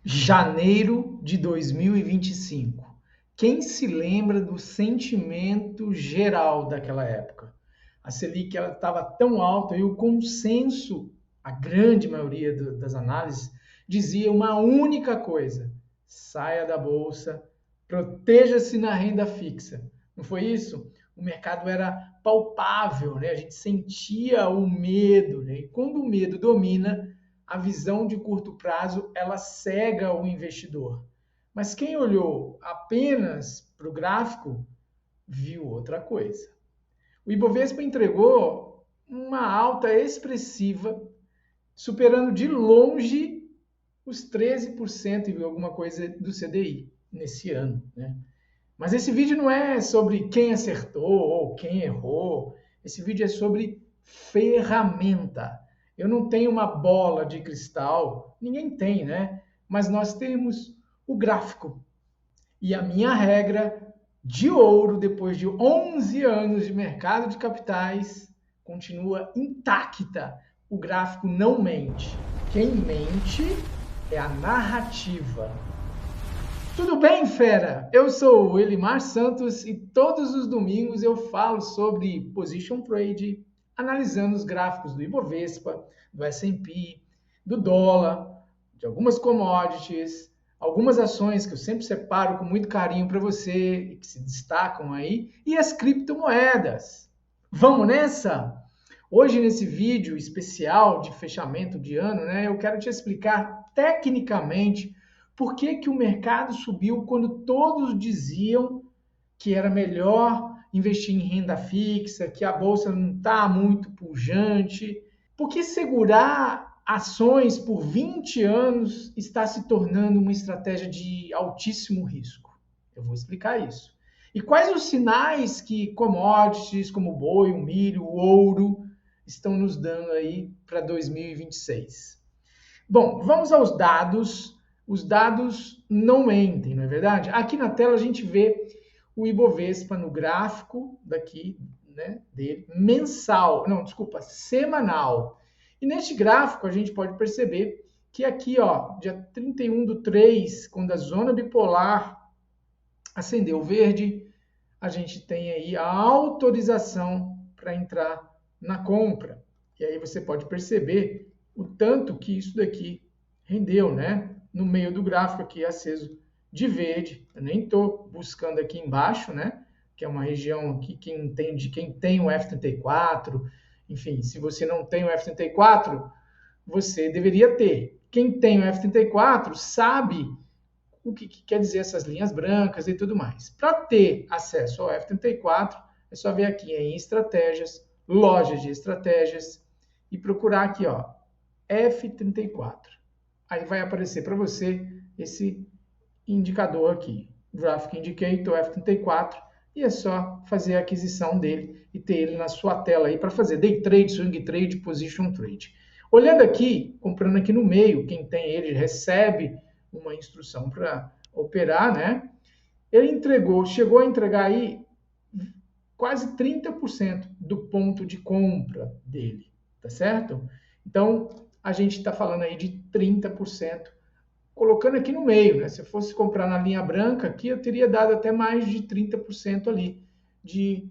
Janeiro de 2025. Quem se lembra do sentimento geral daquela época? A Selic estava tão alta e o consenso, a grande maioria das análises, dizia uma única coisa: saia da bolsa, proteja-se na renda fixa. Não foi isso? O mercado era palpável, né? A gente sentia o medo, né? E quando o medo domina, a visão de curto prazo ela cega o investidor. Mas quem olhou apenas para o gráfico viu outra coisa. O Ibovespa entregou uma alta expressiva, superando de longe os 13% e alguma coisa do CDI nesse ano, né? Mas esse vídeo não é sobre quem acertou ou quem errou. Esse vídeo é sobre ferramenta. Eu não tenho uma bola de cristal, ninguém tem, né? Mas nós temos o gráfico. E a minha regra de ouro, depois de 11 anos de mercado de capitais, continua intacta. O gráfico não mente. Quem mente é a narrativa. Tudo bem, fera? Eu sou o Elimar Santos e todos os domingos eu falo sobre position trade, analisando os gráficos do Ibovespa, do S&P, do dólar, de algumas commodities, algumas ações que eu sempre separo com muito carinho para você e que se destacam aí, e as criptomoedas. Vamos nessa? Hoje, nesse vídeo especial de fechamento de ano, né, eu quero te explicar tecnicamente por que que o mercado subiu quando todos diziam que era melhor investir em renda fixa, que a bolsa não está muito pujante? Por que segurar ações por 20 anos está se tornando uma estratégia de altíssimo risco? Eu vou explicar isso. E quais os sinais que commodities como o boi, o milho, o ouro estão nos dando aí para 2026? Bom, vamos aos dados. Os dados não mentem, não é verdade? Aqui na tela a gente vê o Ibovespa no gráfico daqui, né, dele, mensal, não, desculpa, semanal. E neste gráfico a gente pode perceber que aqui, ó, dia 31/3, quando a zona bipolar acendeu verde, a gente tem aí a autorização para entrar na compra. E aí você pode perceber o tanto que isso daqui rendeu, né? No meio do gráfico aqui aceso de verde. Eu nem estou buscando aqui embaixo, né? Que é uma região aqui quem tem o F34. Enfim, se você não tem o F34, você deveria ter. Quem tem o F34 sabe o que quer dizer essas linhas brancas e tudo mais. Para ter acesso ao F34, é só vir aqui em estratégias, lojas de estratégias e procurar aqui, ó, F34. Aí vai aparecer para você esse indicador aqui, Graphic Indicator F34, e é só fazer a aquisição dele e ter ele na sua tela aí para fazer day trade, swing trade, position trade. Olhando aqui, comprando aqui no meio, quem tem ele recebe uma instrução para operar, né? Ele chegou a entregar aí quase 30% do ponto de compra dele, tá certo? Então, a gente está falando aí de 30%, colocando aqui no meio, né? Se eu fosse comprar na linha branca aqui, eu teria dado até mais de 30% ali de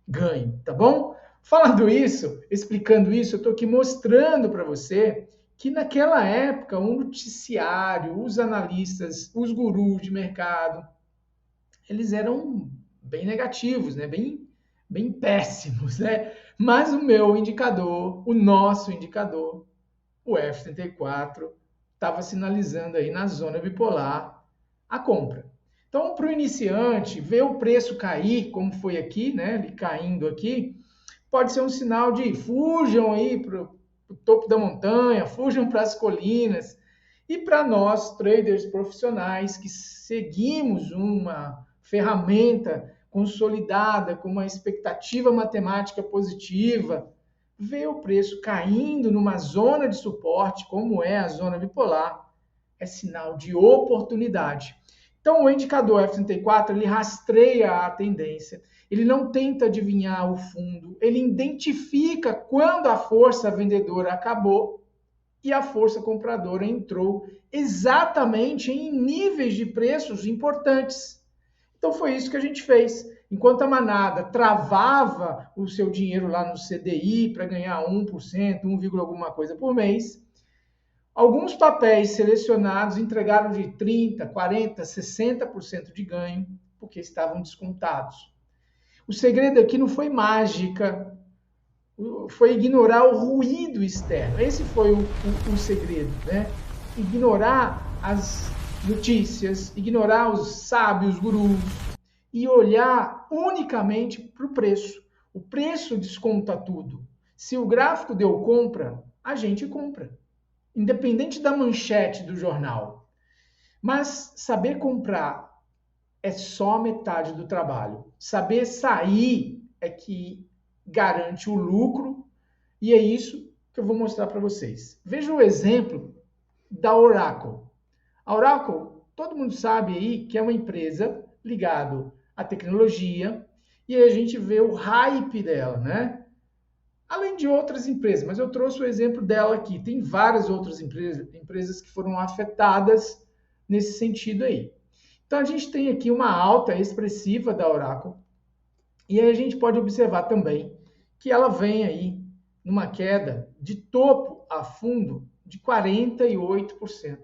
ganho, tá bom? Falando isso, explicando isso, eu estou aqui mostrando para você que naquela época o noticiário, os analistas, os gurus de mercado, eles eram bem negativos, né? Bem péssimos, né? Mas o meu indicador, o nosso indicador, o F34, estava sinalizando aí na zona bipolar a compra. Então, para o iniciante, ver o preço cair, como foi aqui, né? Ele caindo aqui, pode ser um sinal de fujam aí para o topo da montanha, fujam para as colinas. E para nós, traders profissionais, que seguimos uma ferramenta consolidada, com uma expectativa matemática positiva, ver o preço caindo numa zona de suporte, como é a zona bipolar, é sinal de oportunidade. Então, o indicador F34, ele rastreia a tendência, ele não tenta adivinhar o fundo, ele identifica quando a força vendedora acabou e a força compradora entrou exatamente em níveis de preços importantes. Então foi isso que a gente fez. Enquanto a manada travava o seu dinheiro lá no CDI para ganhar 1%, 1, alguma coisa por mês, alguns papéis selecionados entregaram de 30%, 40%, 60% de ganho, porque estavam descontados. O segredo aqui não foi mágica, foi ignorar o ruído externo. Esse foi o segredo, né? Ignorar as notícias, ignorar os sábios, gurus e olhar unicamente para o preço. O preço desconta tudo. Se o gráfico deu compra, a gente compra, independente da manchete do jornal. Mas saber comprar é só metade do trabalho. Saber sair é que garante o lucro, e é isso que eu vou mostrar para vocês. Veja o exemplo da Oracle. A Oracle, todo mundo sabe aí que é uma empresa ligada à tecnologia, e aí a gente vê o hype dela, né? Além de outras empresas, mas eu trouxe o exemplo dela aqui. Tem várias outras empresas que foram afetadas nesse sentido aí. Então a gente tem aqui uma alta expressiva da Oracle, e aí a gente pode observar também que ela vem aí numa queda de topo a fundo de 48%.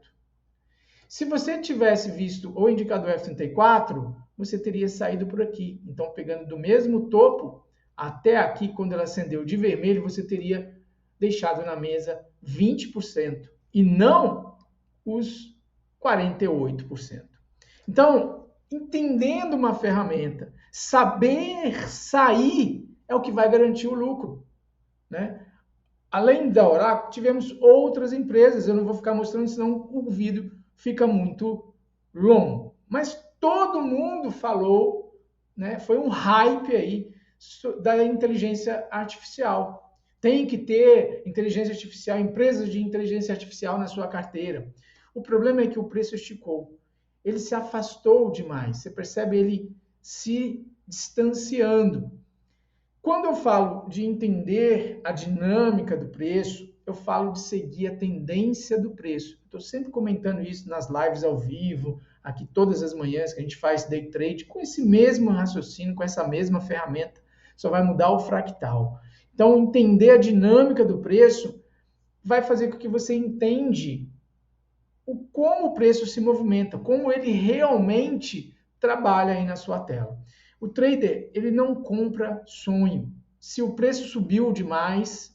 Se você tivesse visto o indicador F34, você teria saído por aqui. Então, pegando do mesmo topo até aqui, quando ela acendeu de vermelho, você teria deixado na mesa 20% e não os 48%. Então, entendendo uma ferramenta, saber sair é o que vai garantir o lucro, né? Além da Oracle, tivemos outras empresas. Eu não vou ficar mostrando, senão o vídeo fica muito longo. Mas todo mundo falou, né? Foi um hype aí da inteligência artificial. Tem que ter inteligência artificial, empresas de inteligência artificial na sua carteira. O problema é que o preço esticou. Ele se afastou demais. Você percebe ele se distanciando. Quando eu falo de entender a dinâmica do preço, eu falo de seguir a tendência do preço. Estou sempre comentando isso nas lives ao vivo, aqui todas as manhãs que a gente faz day trade, com esse mesmo raciocínio, com essa mesma ferramenta, só vai mudar o fractal. Então, entender a dinâmica do preço vai fazer com que você entenda como o preço se movimenta, como ele realmente trabalha aí na sua tela. O trader, ele não compra sonho. Se o preço subiu demais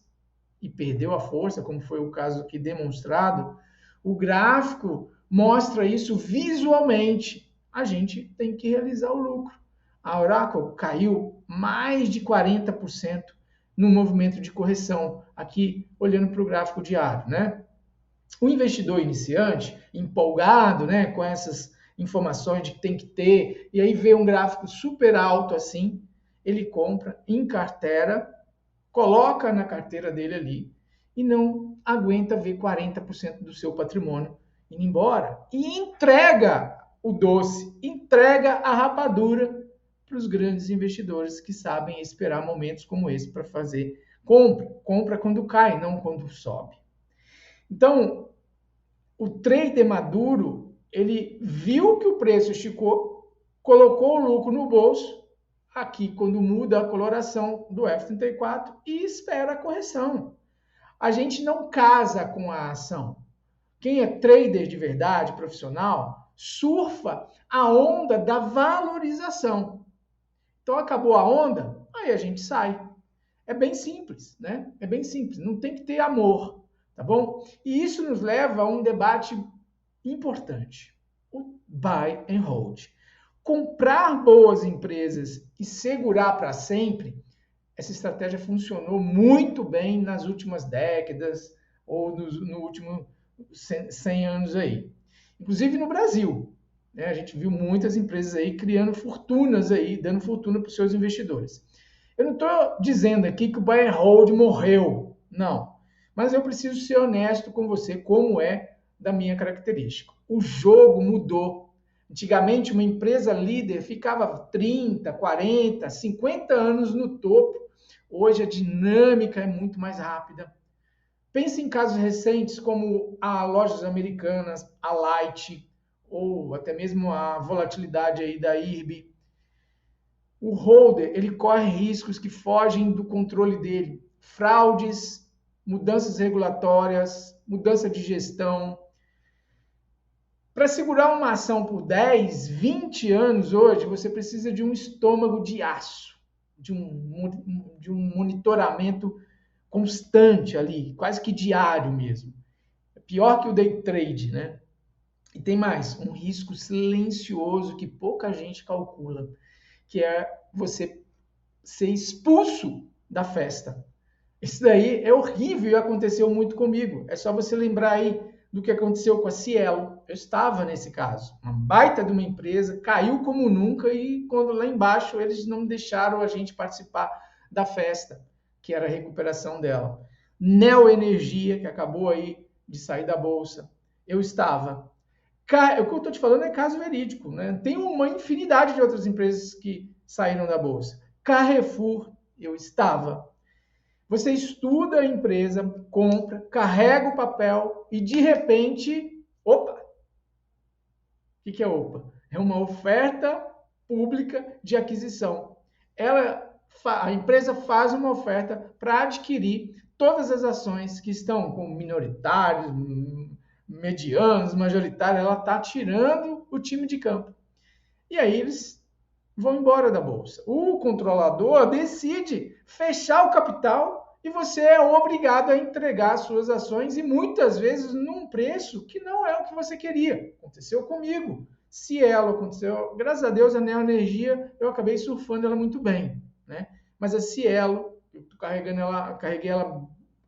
e perdeu a força, como foi o caso aqui demonstrado, o gráfico mostra isso visualmente. A gente tem que realizar o lucro. A Oracle caiu mais de 40% no movimento de correção, aqui olhando para o gráfico diário, né? O investidor iniciante, empolgado, né, com essas informações de que tem que ter, e aí vê um gráfico super alto assim, ele compra em carteira, coloca na carteira dele ali e não aguenta ver 40% do seu patrimônio indo embora. E entrega o doce, entrega a rapadura para os grandes investidores que sabem esperar momentos como esse para fazer compra. Compra quando cai, não quando sobe. Então, o trader maduro, ele viu que o preço esticou, colocou o lucro no bolso, aqui quando muda a coloração do F34 e espera a correção. A gente não casa com a ação. Quem é trader de verdade, profissional, surfa a onda da valorização. Então, acabou a onda, aí a gente sai. É bem simples, né? É bem simples, não tem que ter amor. Tá bom? E isso nos leva a um debate importante. O buy and hold. Comprar boas empresas e segurar para sempre, essa estratégia funcionou muito bem nas últimas décadas ou no último 100 anos aí. Inclusive no Brasil, né? A gente viu muitas empresas aí criando fortunas aí, dando fortuna para os seus investidores. Eu não estou dizendo aqui que o buy and hold morreu, não. Mas eu preciso ser honesto com você, como é da minha característica. O jogo mudou. Antigamente, uma empresa líder ficava 30, 40, 50 anos no topo. Hoje, a dinâmica é muito mais rápida. Pense em casos recentes como a Lojas Americanas, a Light, ou até mesmo a volatilidade aí da IRB. O holder, ele corre riscos que fogem do controle dele. Fraudes, mudanças regulatórias, mudança de gestão. Para segurar uma ação por 10, 20 anos hoje, você precisa de um estômago de aço, de um monitoramento constante ali, quase que diário mesmo. É pior que o day trade, né? E tem mais, um risco silencioso que pouca gente calcula, que é você ser expulso da festa. Isso daí é horrível e aconteceu muito comigo. É só você lembrar aí do que aconteceu com a Cielo. Eu estava nesse caso. Uma baita de uma empresa, caiu como nunca e quando lá embaixo eles não deixaram a gente participar da festa, que era a recuperação dela. Neo Energia, que acabou aí de sair da bolsa. Eu estava. O que eu estou te falando é caso verídico, né? Tem uma infinidade de outras empresas que saíram da bolsa. Carrefour, eu estava. Você estuda a empresa, compra, carrega o papel e de repente, opa! O que é opa? É uma oferta pública de aquisição. A empresa faz uma oferta para adquirir todas as ações que estão com minoritários, medianos, majoritários. Ela está tirando o time de campo. E aí eles vão embora da bolsa. O controlador decide fechar o capital e você é obrigado a entregar suas ações e muitas vezes num preço que não é o que você queria. Aconteceu comigo. Cielo aconteceu. Graças a Deus a Neo Energia eu acabei surfando ela muito bem, né? Mas a Cielo, eu tô carreguei ela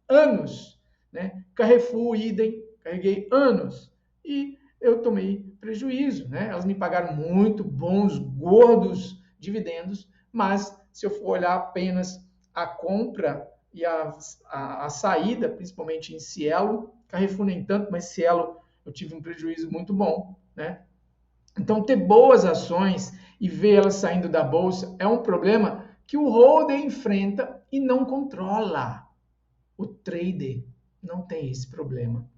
anos, né? Carrefour, idem, carreguei anos e eu tomei prejuízo, né? Elas me pagaram muito bons, gordos dividendos, mas se eu for olhar apenas a compra e a saída, principalmente em Cielo, Carrefour nem tanto, mas Cielo eu tive um prejuízo muito bom, né? Então, ter boas ações e ver elas saindo da bolsa é um problema que o holder enfrenta e não controla. O trader não tem esse problema.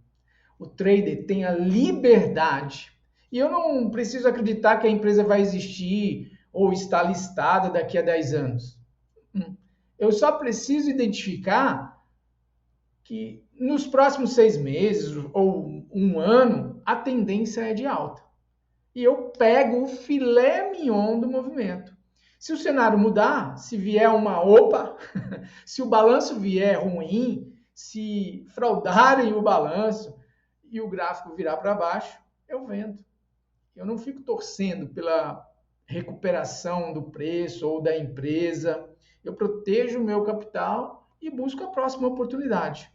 O trader tem a liberdade. E eu não preciso acreditar que a empresa vai existir ou está listada daqui a 10 anos. Eu só preciso identificar que nos próximos 6 meses ou um ano, a tendência é de alta. E eu pego o filé mignon do movimento. Se o cenário mudar, se vier uma opa, se o balanço vier ruim, se fraudarem o balanço e o gráfico virar para baixo, eu vendo. Eu não fico torcendo pela recuperação do preço ou da empresa. Eu protejo o meu capital e busco a próxima oportunidade.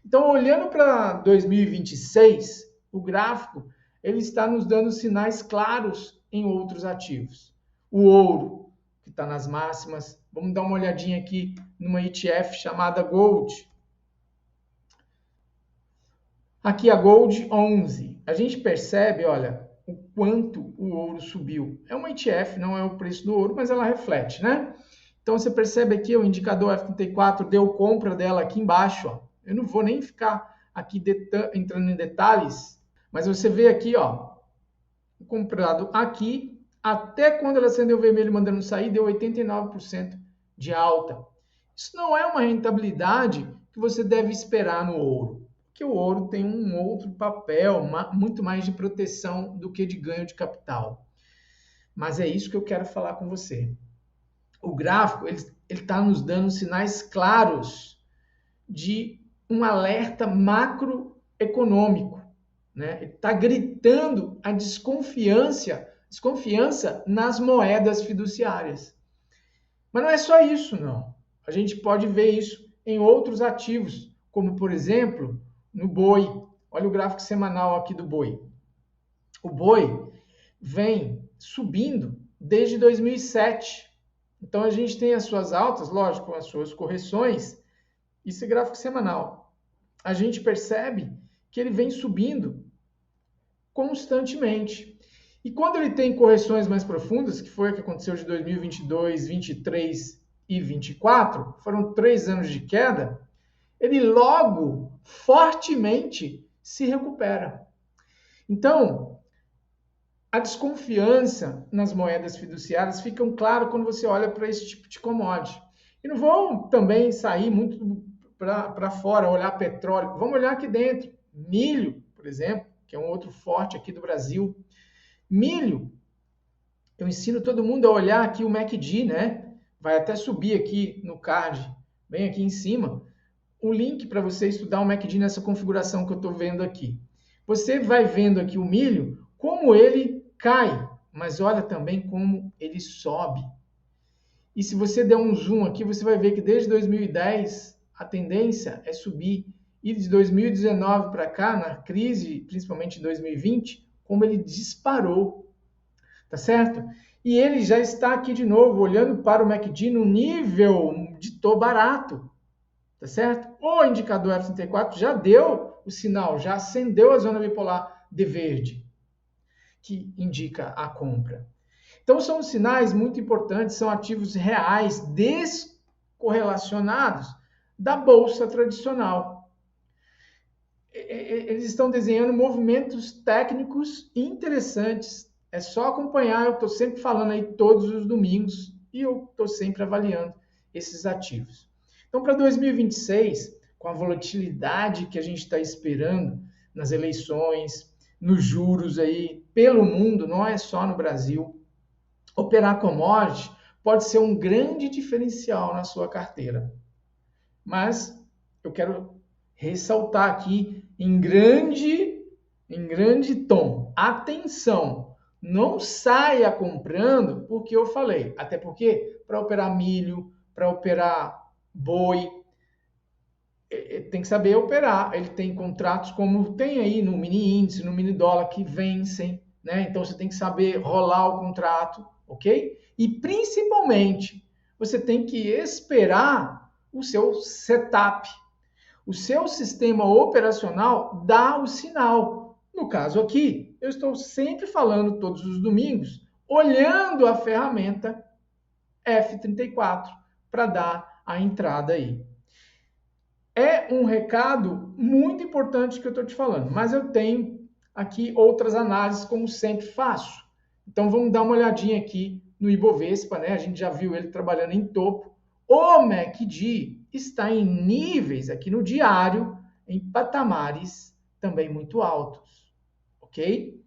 Então, olhando para 2026, o gráfico ele está nos dando sinais claros em outros ativos. O ouro, que está nas máximas. Vamos dar uma olhadinha aqui numa ETF chamada Gold. Aqui a Gold 11. A gente percebe, olha, o quanto o ouro subiu. É uma ETF, não é o preço do ouro, mas ela reflete, né? Então você percebe aqui o indicador F34 deu compra dela aqui embaixo, ó. Eu não vou nem ficar aqui entrando em detalhes, mas você vê aqui, ó, comprado aqui, até quando ela acendeu o vermelho mandando sair, deu 89% de alta. Isso não é uma rentabilidade que você deve esperar no ouro, porque o ouro tem um outro papel, muito mais de proteção do que de ganho de capital. Mas é isso que eu quero falar com você. O gráfico ele está nos dando sinais claros de um alerta macroeconômico, né? Ele está gritando a desconfiança nas moedas fiduciárias. Mas não é só isso, não. A gente pode ver isso em outros ativos, como, por exemplo, no boi. Olha o gráfico semanal aqui do boi. O boi vem subindo desde 2007. Então, a gente tem as suas altas, lógico, as suas correções. Isso é gráfico semanal. A gente percebe que ele vem subindo constantemente. E quando ele tem correções mais profundas, que foi o que aconteceu de 2022, 2023 e 2024, foram 3 anos de queda, ele logo, fortemente, se recupera. Então, a desconfiança nas moedas fiduciárias fica claro quando você olha para esse tipo de commodity. E não vão também sair muito para fora, olhar petróleo. Vamos olhar aqui dentro. Milho, por exemplo, que é um outro forte aqui do Brasil. Milho, eu ensino todo mundo a olhar aqui o MACD, né? Vai até subir aqui no card, bem aqui em cima, um link para você estudar o MACD nessa configuração que eu estou vendo aqui. Você vai vendo aqui o milho, como ele cai, mas olha também como ele sobe. E se você der um zoom aqui, você vai ver que desde 2010 a tendência é subir. E de 2019 para cá, na crise, principalmente em 2020, como ele disparou. Tá certo? E ele já está aqui de novo, olhando para o MACD no nível de tô barato. Tá certo? O indicador F34 já deu o sinal, já acendeu a zona bipolar de verde, que indica a compra. Então, são sinais muito importantes, são ativos reais descorrelacionados da bolsa tradicional. Eles estão desenhando movimentos técnicos interessantes. É só acompanhar, eu estou sempre falando aí todos os domingos e eu estou sempre avaliando esses ativos. Então, para 2026, com a volatilidade que a gente está esperando nas eleições, nos juros aí pelo mundo, não é só no Brasil, operar commodity pode ser um grande diferencial na sua carteira. Mas eu quero ressaltar aqui em grande tom. Atenção, não saia comprando porque eu falei. Até porque para operar milho, para operar boi, tem que saber operar. Ele tem contratos como tem aí no mini índice, no mini dólar que vencem, né? Então você tem que saber rolar o contrato, ok? E principalmente você tem que esperar o seu setup. O seu sistema operacional dá o sinal. No caso aqui, eu estou sempre falando todos os domingos, olhando a ferramenta F34 para dar a entrada aí. É um recado muito importante que eu estou te falando, mas eu tenho aqui outras análises, como sempre faço. Então vamos dar uma olhadinha aqui no Ibovespa, né? A gente já viu ele trabalhando em topo. O MACD está em níveis aqui no diário, em patamares também muito altos, ok?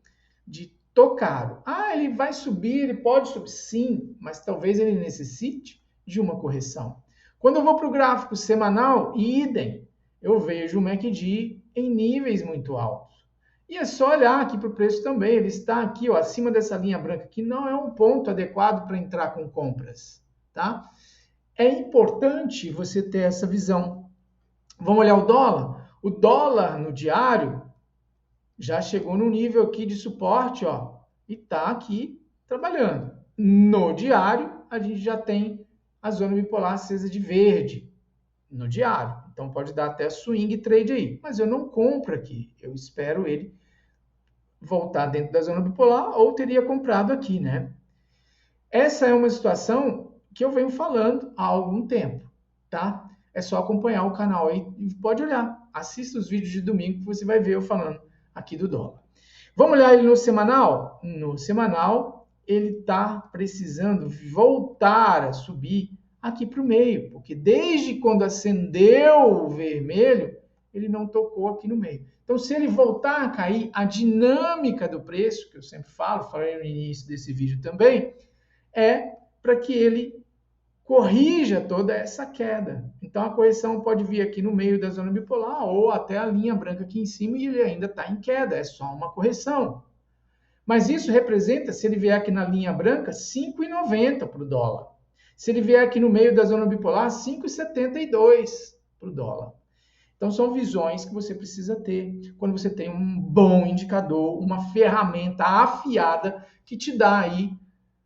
De tocar. Ele vai subir, ele pode subir, sim, mas talvez ele necessite de uma correção. Quando eu vou para o gráfico semanal, idem, eu vejo o MACD em níveis muito altos. E é só olhar aqui para o preço também, ele está aqui, ó, acima dessa linha branca, que não é um ponto adequado para entrar com compras, tá? É importante você ter essa visão. Vamos olhar o dólar? O dólar no diário já chegou no nível aqui de suporte, ó, e está aqui trabalhando. No diário, a gente já tem a zona bipolar acesa de verde no diário. Então pode dar até swing trade aí, mas eu não compro aqui. Eu espero ele voltar dentro da zona bipolar ou teria comprado aqui, né? Essa é uma situação que eu venho falando há algum tempo, tá? É só acompanhar o canal aí e pode olhar. Assista os vídeos de domingo que você vai ver eu falando aqui do dólar. Vamos olhar ele no semanal? No semanal, ele está precisando voltar a subir aqui para o meio, porque desde quando acendeu o vermelho, ele não tocou aqui no meio. Então, se ele voltar a cair, a dinâmica do preço, que eu sempre falei no início desse vídeo também, é para que ele corrija toda essa queda. Então, a correção pode vir aqui no meio da zona bipolar ou até a linha branca aqui em cima e ele ainda está em queda, é só uma correção. Mas isso representa, se ele vier aqui na linha branca, 5,90 para o dólar. Se ele vier aqui no meio da zona bipolar, 5,72 para o dólar. Então, são visões que você precisa ter quando você tem um bom indicador, uma ferramenta afiada que te dá aí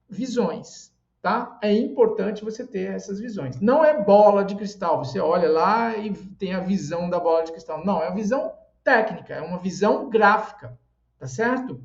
visões, tá? É importante você ter essas visões. Não é bola de cristal, você olha lá e tem a visão da bola de cristal. Não, é uma visão técnica, é uma visão gráfica, tá certo?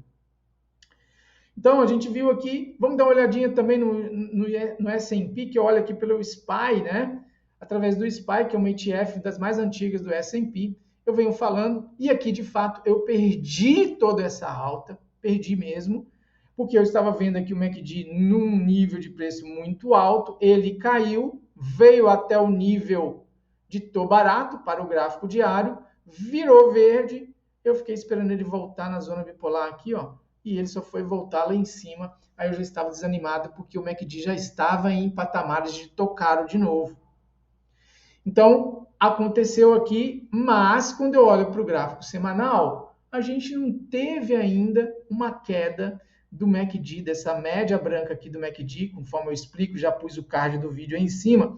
Então, a gente viu aqui, vamos dar uma olhadinha também no S&P, que olha aqui pelo SPY, né? através do SPY, que é uma ETF das mais antigas do S&P. Eu venho falando, e aqui, de fato, eu perdi toda essa alta, perdi mesmo, porque eu estava vendo aqui o MACD num nível de preço muito alto, ele caiu, veio até o nível de tô barato para o gráfico diário, virou verde, eu fiquei esperando ele voltar na zona bipolar aqui, ó, e ele só foi voltar lá em cima, aí eu já estava desanimado, porque o MACD já estava em patamares de tocaro de novo. Então, aconteceu aqui, mas quando eu olho para o gráfico semanal, a gente não teve ainda uma queda do MACD, dessa média branca aqui do MACD, conforme eu explico, já pus o card do vídeo aí em cima,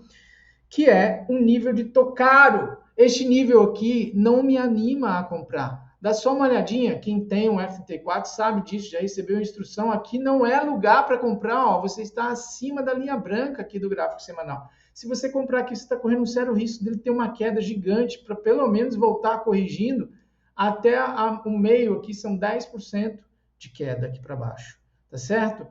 que é um nível de tocaro. Este nível aqui não me anima a comprar. Dá só uma olhadinha, quem tem um F34 sabe disso, já recebeu a instrução, aqui não é lugar para comprar, ó, você está acima da linha branca aqui do gráfico semanal. Se você comprar aqui, você está correndo um sério risco dele ter uma queda gigante, para pelo menos voltar corrigindo até o meio aqui, são 10% de queda aqui para baixo, tá certo?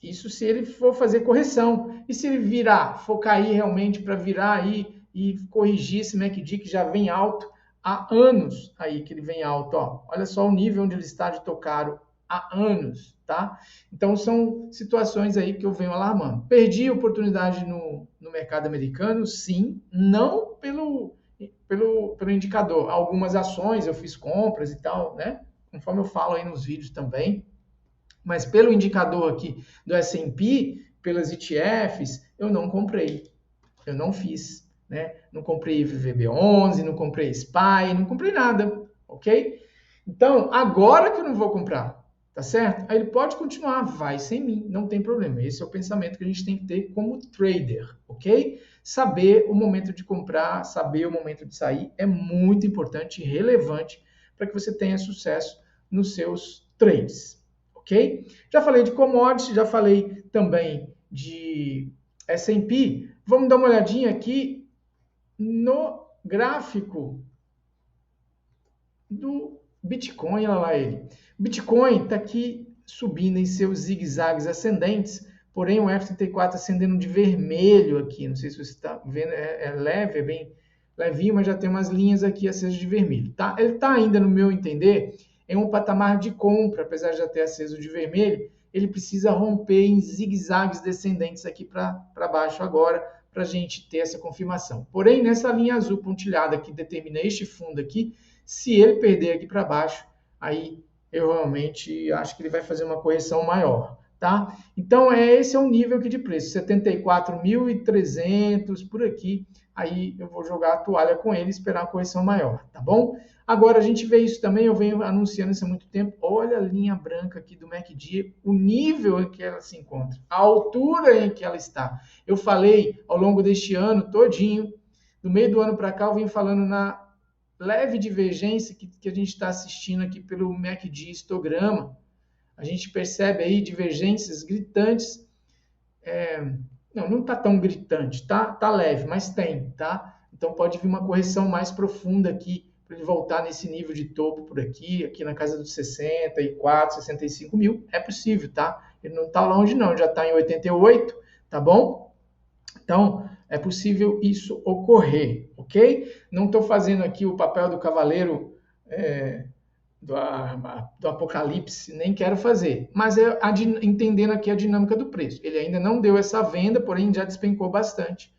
Isso se ele for fazer correção. E se ele virar, for cair realmente para virar aí e corrigir esse MACD que já vem alto há anos aí que ele vem alto, ó. Olha só o nível onde ele está de tocaro há anos, tá? Então são situações aí que eu venho alarmando. Perdi oportunidade no mercado americano? Sim, não pelo indicador. Algumas ações eu fiz compras e tal, né? Conforme eu falo aí nos vídeos também. Mas pelo indicador aqui do S&P, pelas ETFs, eu não comprei. Eu não fiz, né? Não comprei VB11, não comprei SPY, não comprei nada, ok? Então, agora que eu não vou comprar, tá certo? Aí ele pode continuar, vai sem mim, não tem problema. Esse é o pensamento que a gente tem que ter como trader, ok? Saber o momento de comprar, saber o momento de sair é muito importante e relevante para que você tenha sucesso nos seus trades. Ok? Já falei de commodities, já falei também de S&P. Vamos dar uma olhadinha aqui no gráfico do Bitcoin. Olha lá ele. Bitcoin está aqui subindo em seus zigue-zagues ascendentes, porém o F34 acendendo de vermelho aqui. Não sei se você está vendo, é leve, é bem levinho, mas já tem umas linhas aqui acesas de vermelho. Tá? Ele está ainda, no meu entender, em um patamar de compra, apesar de já ter aceso de vermelho, ele precisa romper em zigue-zagues descendentes aqui para baixo agora, para a gente ter essa confirmação. Porém, nessa linha azul pontilhada que determina este fundo aqui, se ele perder aqui para baixo, aí eu realmente acho que ele vai fazer uma correção maior, tá? Então, esse é o nível aqui de preço, 74.300 por aqui, aí eu vou jogar a toalha com ele e esperar uma correção maior, tá bom? Agora, a gente vê isso também, eu venho anunciando isso há muito tempo. Olha a linha branca aqui do MACD, o nível em que ela se encontra, a altura em que ela está. Eu falei ao longo deste ano todinho, do meio do ano para cá, eu venho falando na leve divergência que a gente está assistindo aqui pelo MACD histograma. A gente percebe aí divergências gritantes. Não está tão gritante, tá leve, mas tem, tá? Então pode vir uma correção mais profunda aqui, para ele voltar nesse nível de topo por aqui na casa dos 64, 65 mil, é possível, tá? Ele não está longe não, já está em 88, tá bom? Então, é possível isso ocorrer, ok? Não estou fazendo aqui o papel do cavaleiro do apocalipse, nem quero fazer, mas entendendo aqui a dinâmica do preço. Ele ainda não deu essa venda, porém já despencou bastante.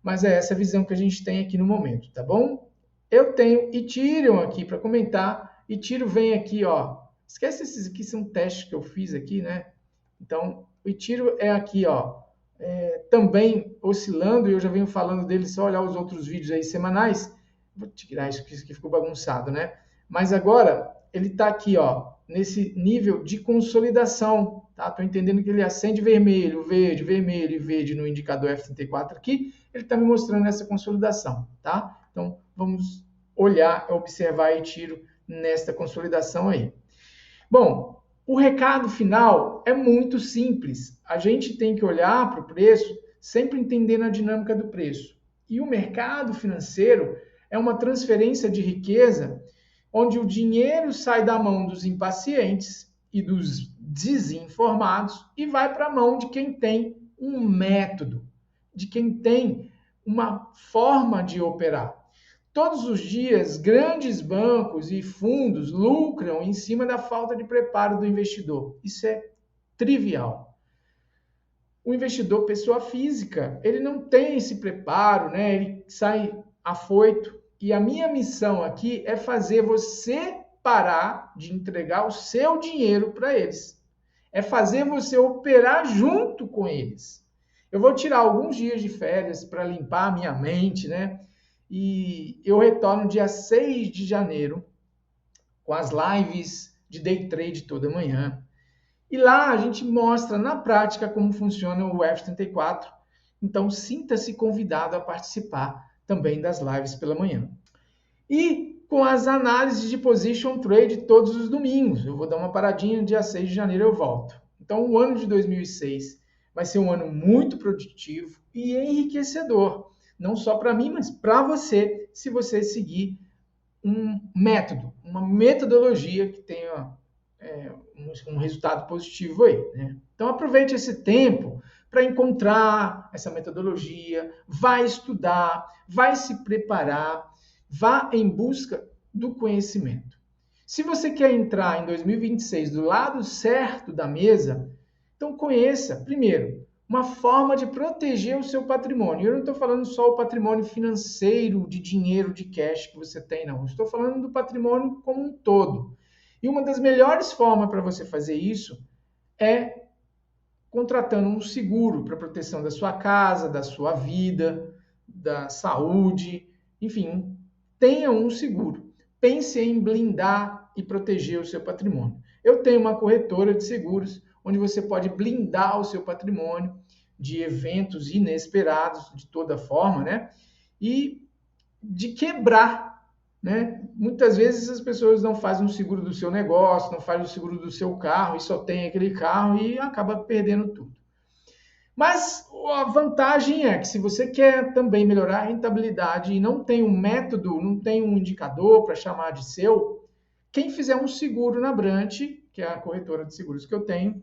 Mas é essa visão que a gente tem aqui no momento, tá bom? Eu tenho Ethereum aqui para comentar. Ethereum vem aqui, ó. Esquece esses aqui, são testes que eu fiz aqui, né? Então, o Ethereum é aqui, ó. Também oscilando, e eu já venho falando dele, só olhar os outros vídeos aí semanais. Vou tirar isso aqui ficou bagunçado, né? Mas agora, ele está aqui, ó, nesse nível de consolidação, tá? Tô entendendo que ele acende vermelho, verde, vermelho e verde no indicador F34 aqui. Ele está me mostrando essa consolidação, tá? Então, vamos olhar, observar e tiro nesta consolidação aí. Bom, o recado final é muito simples. A gente tem que olhar para o preço sempre entendendo a dinâmica do preço. E o mercado financeiro é uma transferência de riqueza onde o dinheiro sai da mão dos impacientes e dos desinformados e vai para a mão de quem tem um método, de quem tem uma forma de operar. Todos os dias, grandes bancos e fundos lucram em cima da falta de preparo do investidor. Isso é trivial. O investidor, pessoa física, ele não tem esse preparo, né? Ele sai afoito. E a minha missão aqui é fazer você parar de entregar o seu dinheiro para eles. É fazer você operar junto com eles. Eu vou tirar alguns dias de férias para limpar a minha mente, né? E eu retorno dia 6 de janeiro com as lives de day trade toda manhã. E lá a gente mostra na prática como funciona o F34. Então sinta-se convidado a participar também das lives pela manhã. E com as análises de position trade todos os domingos. Eu vou dar uma paradinha, dia 6 de janeiro eu volto. Então o ano de 2006 vai ser um ano muito produtivo e enriquecedor. Não só para mim, mas para você, se você seguir um método, uma metodologia que tenha um resultado positivo aí, né? Então aproveite esse tempo para encontrar essa metodologia, vai estudar, vai se preparar, vá em busca do conhecimento. Se você quer entrar em 2026 do lado certo da mesa, então conheça, primeiro, uma forma de proteger o seu patrimônio. Eu não estou falando só o patrimônio financeiro, de dinheiro, de cash que você tem, não. Eu estou falando do patrimônio como um todo. E uma das melhores formas para você fazer isso é contratando um seguro para proteção da sua casa, da sua vida, da saúde, enfim, tenha um seguro. Pense em blindar e proteger o seu patrimônio. Eu tenho uma corretora de seguros onde você pode blindar o seu patrimônio de eventos inesperados, de toda forma, né? E de quebrar, né? Muitas vezes as pessoas não fazem um seguro do seu negócio, não fazem o seguro do seu carro e só tem aquele carro e acaba perdendo tudo. Mas a vantagem é que se você quer também melhorar a rentabilidade e não tem um método, não tem um indicador para chamar de seu, quem fizer um seguro na Brant, que é a corretora de seguros que eu tenho,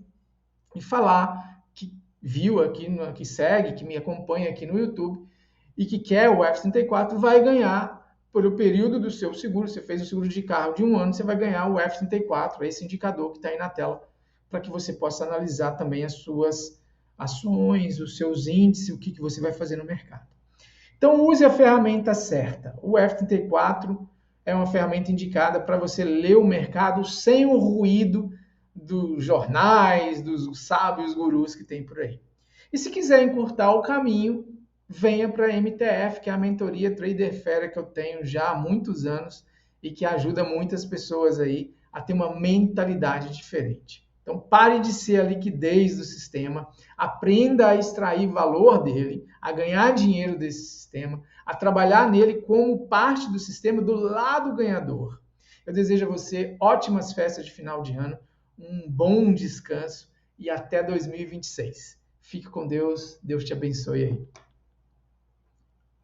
e falar que viu aqui, que segue, que me acompanha aqui no YouTube e que quer o F34, vai ganhar pelo período do seu seguro. Você fez o seguro de carro de 1 ano, você vai ganhar o F34, esse indicador que está aí na tela, para que você possa analisar também as suas ações, os seus índices, o que você vai fazer no mercado. Então, use a ferramenta certa. O F34 é uma ferramenta indicada para você ler o mercado sem o ruído dos jornais, dos sábios gurus que tem por aí. E se quiser encurtar o caminho, venha para a MTF, que é a mentoria Trader Fera que eu tenho já há muitos anos e que ajuda muitas pessoas aí a ter uma mentalidade diferente. Então, pare de ser a liquidez do sistema, aprenda a extrair valor dele, a ganhar dinheiro desse sistema, a trabalhar nele como parte do sistema do lado ganhador. Eu desejo a você ótimas festas de final de ano, um bom descanso e até 2026. Fique com Deus, Deus te abençoe aí.